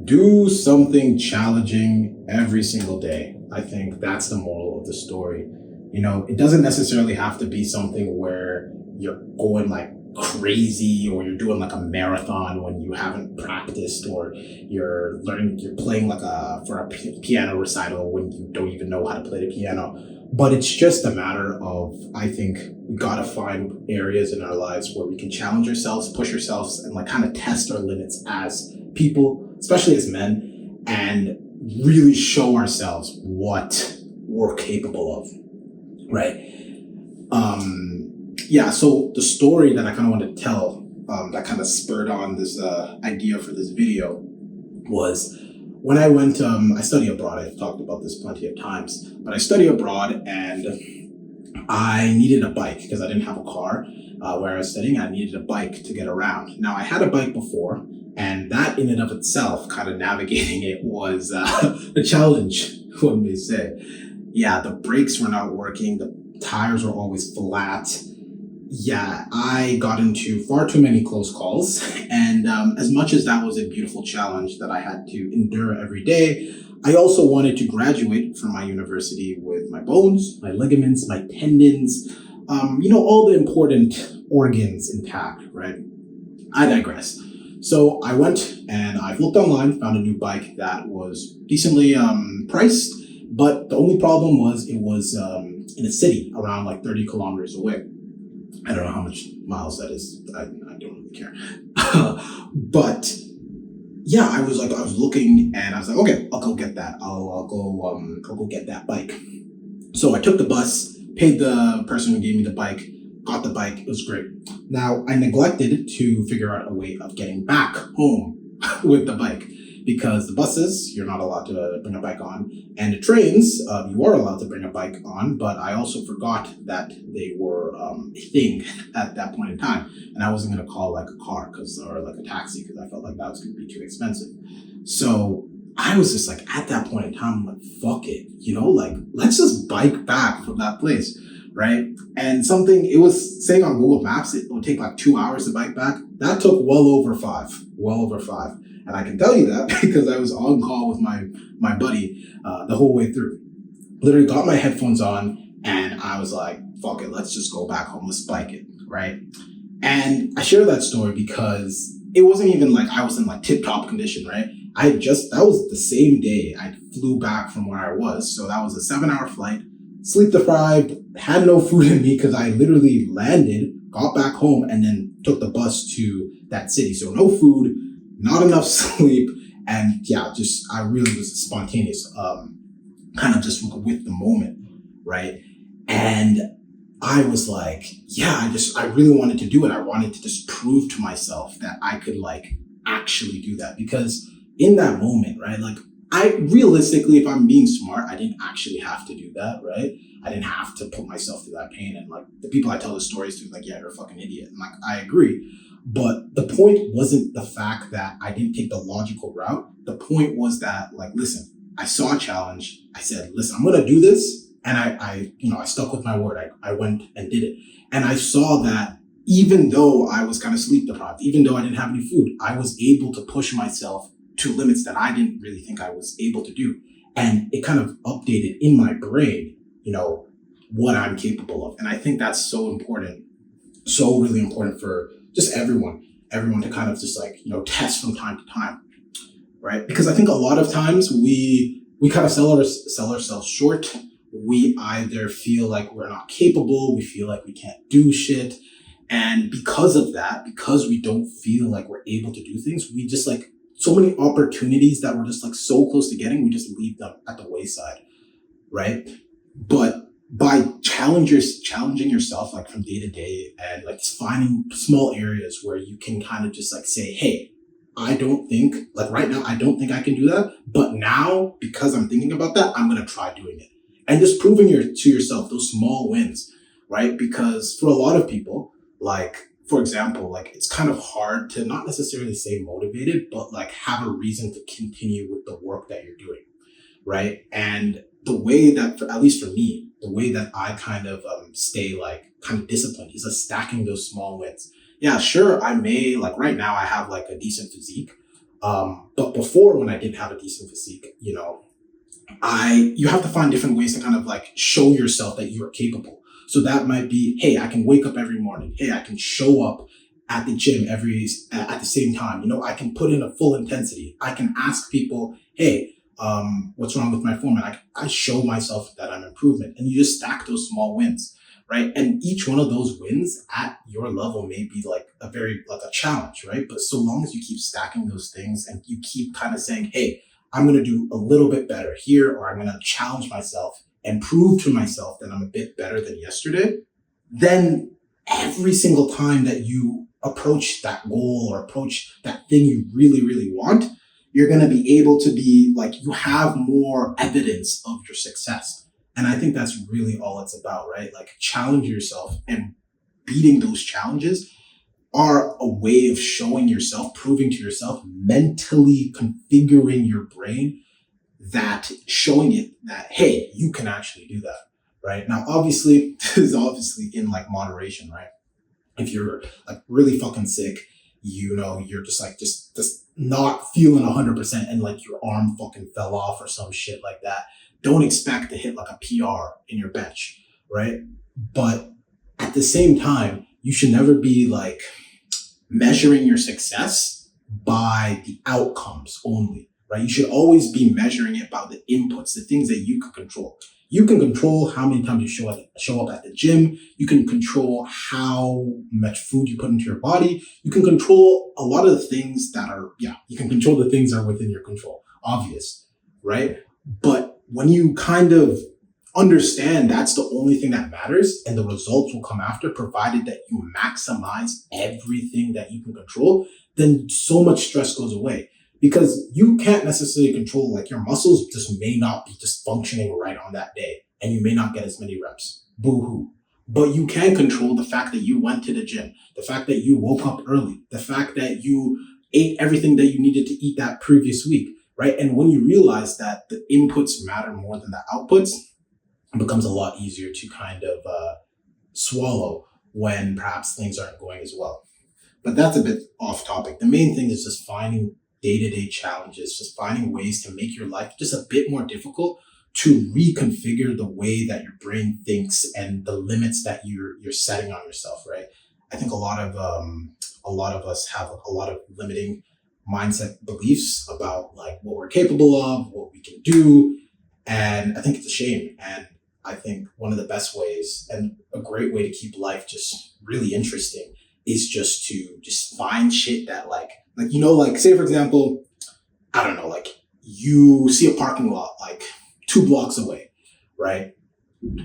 Do something challenging every single day. I think that's the moral of the story. It doesn't necessarily have to be something where you're going like crazy or you're doing like a marathon when you haven't practiced, or you're playing like for a piano recital when you don't even know how to play the piano. But it's just a matter of, I think we got to find areas in our lives where we can challenge ourselves, push ourselves, and like kind of test our limits as people, especially as men, and really show ourselves what we're capable of, right? So the story that I kind of wanted to tell, that kind of spurred on this idea for this video, was when I went, I study abroad. I've talked about this plenty of times, but I study abroad and I needed a bike because I didn't have a car where I was studying. I needed a bike to get around. Now, I had a bike before, and that in and of itself, kind of navigating it was a challenge, one may say. Yeah, the brakes were not working. The tires were always flat. Yeah, I got into far too many close calls. And as much as that was a beautiful challenge that I had to endure every day, I also wanted to graduate from my university with my bones, my ligaments, my tendons, all the important organs intact, right? I digress. So I went and I looked online, found a new bike that was decently priced, but the only problem was it was in a city around like 30 kilometers away. I don't know how much miles that is. I don't really care. But yeah, I was looking and I was like, okay, I'll go get that. I'll go get that bike. So I took the bus, paid the person who gave me the bike, got the bike. It was great. Now I neglected to figure out a way of getting back home with the bike, because the buses, you're not allowed to bring a bike on, and the trains, you are allowed to bring a bike on, but I also forgot that they were a thing at that point in time, and I wasn't going to call like a car or like a taxi because I felt like that was going to be too expensive. So I was just like, at that point in time, I'm like, fuck it, let's just bike back from that place, right? And it was saying on Google Maps, it would take like 2 hours to bike back. That took well over five. And I can tell you that because I was on call with my buddy the whole way through. Literally got my headphones on and I was like, fuck it, let's just go back home, let's bike it, right? And I share that story because it wasn't even like I was in like tip-top condition, right? That was the same day I flew back from where I was. So that was a 7-hour flight, sleep deprived, had no food in me because I literally landed, got back home, and then took the bus to that city. So no food, not enough sleep, and yeah, I really was spontaneous, kind of just with the moment, right? And I was like, yeah, I really wanted to do it. I wanted to just prove to myself that I could like actually do that, because in that moment, right, like realistically, if I'm being smart, I didn't actually have to do that, right? I didn't have to put myself through that pain. And like the people I tell the stories to, like, yeah, you're a fucking idiot. And like, I agree. But the point wasn't the fact that I didn't take the logical route. The point was that, like, listen, I saw a challenge. I said, listen, I'm going to do this. And I stuck with my word. I went and did it. And I saw that even though I was kind of sleep deprived, even though I didn't have any food, I was able to push myself to limits that I didn't really think I was able to do. And it kind of updated in my brain, what I'm capable of. And I think that's so important, so really important for just everyone to kind of just like, test from time to time, right? Because I think a lot of times we kind of sell ourselves short. We either feel like we're not capable, we feel like we can't do shit. And because of that, because we don't feel like we're able to do things, we just like so many opportunities that we're just like so close to getting, we just leave them at the wayside, right? But by challenging yourself like from day to day and like just finding small areas where you can kind of just like say, hey, I don't think, like right now, I don't think I can do that. But now, because I'm thinking about that, I'm going to try doing it. And just proving to yourself those small wins, right? Because for a lot of people, like, for example, like it's kind of hard to not necessarily say motivated, but like have a reason to continue with the work that you're doing, right? And the way that, at least for me, the way that I kind of stay like kind of disciplined is stacking those small wins. Yeah, sure, I may, like right now I have like a decent physique, But before, when I didn't have a decent physique, you have to find different ways to kind of like show yourself that you are capable. So that might be, hey, I can wake up every morning. Hey, I can show up at the gym at the same time. I can put in a full intensity. I can ask people, hey, what's wrong with my form? And I show myself that I'm improvement. And you just stack those small wins, right? And each one of those wins at your level may be like a challenge, right? But so long as you keep stacking those things and you keep kind of saying, hey, I'm going to do a little bit better here, or I'm going to challenge myself and prove to myself that I'm a bit better than yesterday, then every single time that you approach that goal or approach that thing you really, really want, you're going to be able to be like, you have more evidence of your success. And I think that's really all it's about, right? Like, challenge yourself, and beating those challenges are a way of showing yourself, proving to yourself, mentally configuring your brain, that showing it that, hey, you can actually do that, right? Now, obviously, this is obviously in like moderation, right? If you're like really fucking sick, you're just not feeling 100% and like your arm fucking fell off or some shit like that, don't expect to hit like a PR in your bench, right? But at the same time, you should never be like measuring your success by the outcomes only, right? You should always be measuring it by the inputs, the things that you can control. You can control how many times you show up at the gym. You can control how much food you put into your body. You can control a lot of the things you can control the things that are within your control, obvious, right? But when you kind of understand that's the only thing that matters, and the results will come after, provided that you maximize everything that you can control, then so much stress goes away. Because you can't necessarily control, like, your muscles just may not be just functioning right on that day, and you may not get as many reps. Boo-hoo. But you can control the fact that you went to the gym, the fact that you woke up early, the fact that you ate everything that you needed to eat that previous week, right? And when you realize that the inputs matter more than the outputs, it becomes a lot easier to kind of swallow when perhaps things aren't going as well. But that's a bit off topic. The main thing is just finding day-to-day challenges, just finding ways to make your life just a bit more difficult, to reconfigure the way that your brain thinks and the limits that you're setting on yourself, right? I think a lot of us have a lot of limiting mindset beliefs about like what we're capable of, what we can do, and I think it's a shame. And I think one of the best ways and a great way to keep life just really interesting is just to just find shit that like say for example, I don't know, like you see a parking lot like 2 blocks away, right?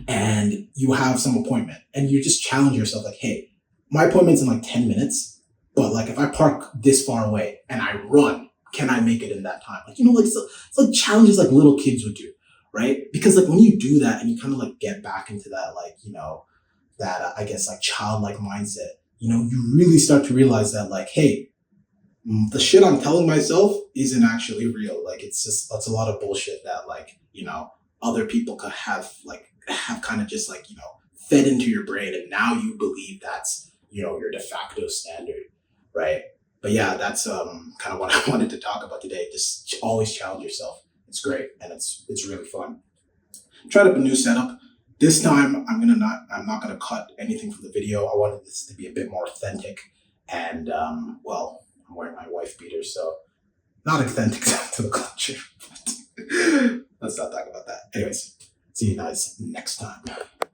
And you have some appointment and you just challenge yourself like, hey, my appointment's in like 10 minutes, but like if I park this far away and I run, can I make it in that time? Like, it's like challenges like little kids would do, right? Because like when you do that and you kind of like get back into that, like, that I guess like childlike mindset, you really start to realize that like, hey, the shit I'm telling myself isn't actually real. Like, it's a lot of bullshit that like, other people could have kind of just like, fed into your brain. And now you believe that's, your de facto standard. Right. But yeah, that's kind of what I wanted to talk about today. Just always challenge yourself. It's great. And it's really fun. Tried up a new setup. This time I'm not going to cut anything from the video. I wanted this to be a bit more authentic. And, I'm wearing my wife beater, so not authentic to the culture. Let's not talk about that. Anyways, see you guys next time.